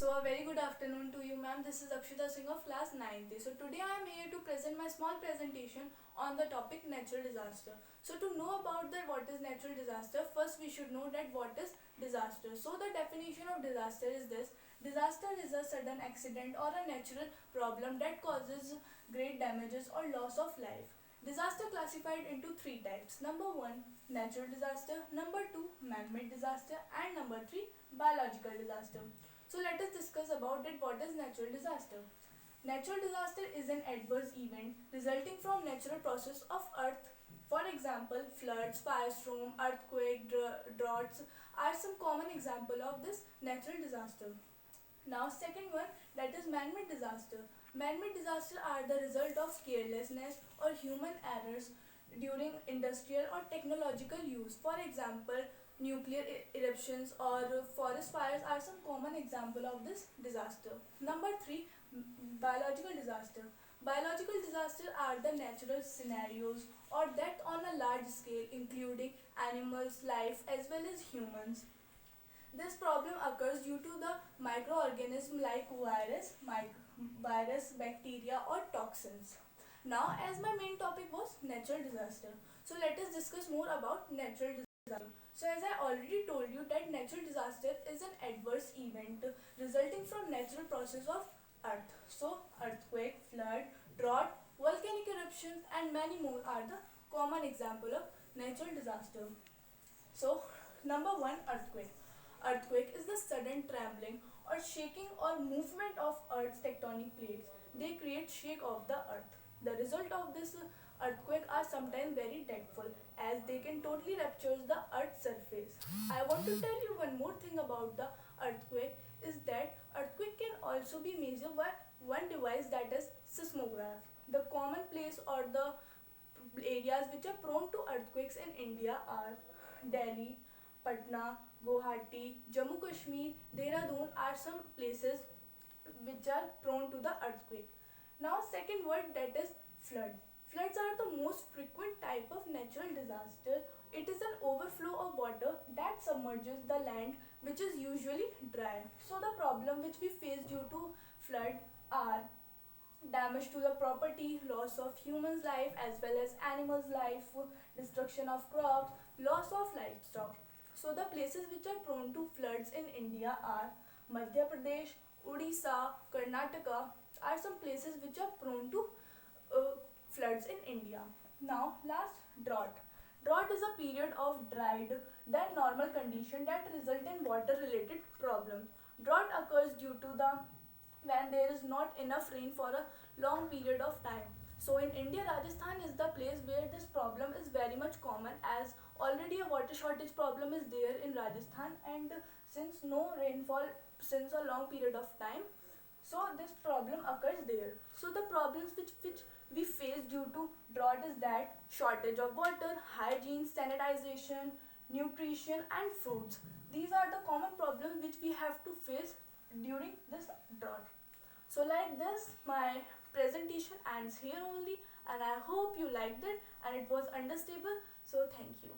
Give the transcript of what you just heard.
So a very good afternoon to you, ma'am. This is Akshita Singh of class 9th. So today I am here to present my small presentation on the topic natural disaster. So to know about that what is natural disaster, first we should know that what is disaster. So the definition of disaster is this: disaster is a sudden accident or a natural problem that causes great damages or loss of life. Disaster classified into three types. Number 1, natural disaster. Number 2, man-made disaster. And number 3, biological disaster. So let us discuss about it. What is natural disaster? Natural disaster is an adverse event resulting from natural process of earth. For example, floods, firestorm, earthquake, droughts are some common example of this natural disaster. Now second one, that is man-made disaster. Man-made disaster are the result of carelessness or human errors during industrial or technological use. For example, nuclear eruptions or forest fires are some common example of this disaster. Number 3, biological disaster. Biological disasters are the natural scenarios or death on a large scale including animals, life as well as humans. This problem occurs due to the microorganism like virus, bacteria or toxins. Now as my main topic was natural disaster, so let us discuss more about natural disaster. So as I already told you that natural disaster is an adverse event resulting from natural process of earth. So earthquake, flood, drought, volcanic eruptions and many more are the common example of natural disaster. So number 1, earthquake. Earthquake is the sudden trembling or shaking or movement of Earth's tectonic plates. They create shake of the Earth. The result of this earthquake are sometimes very dreadful as they can totally rupture the Earth's surface. I want to tell you one more thing about the earthquake is that earthquake can also be measured by one device, that is seismograph. The common place or the areas which are prone to earthquakes in India are Delhi, Patna, Guwahati, Jammu Kashmir, Dehradun are some places which are prone to the earthquake. Now second word, that is flood. Floods are the most frequent type of natural disaster. It is an overflow of water that submerges the land which is usually dry. So the problem which we face due to flood are damage to the property, loss of humans' life as well as animals' life, destruction of crops, loss of livestock. So the places which are prone to floods in India are Madhya Pradesh, Odisha, Karnataka are some places which are prone to floods in India. Now last, drought. Drought is a period of dried than normal condition that result in water related problems. Drought occurs due to the when there is not enough rain for a long period of time. So in India, Rajasthan is the place where this problem is very much common as already a water shortage problem is there in Rajasthan, and since no rainfall since a long period of time, so this problem occurs there. So the problems which we face due to drought is that shortage of water, hygiene, sanitization, nutrition and fruits. These are the common problems which we have to face during this drought. So like this, my presentation ends here only, and I hope you liked it and it was understandable. So thank you.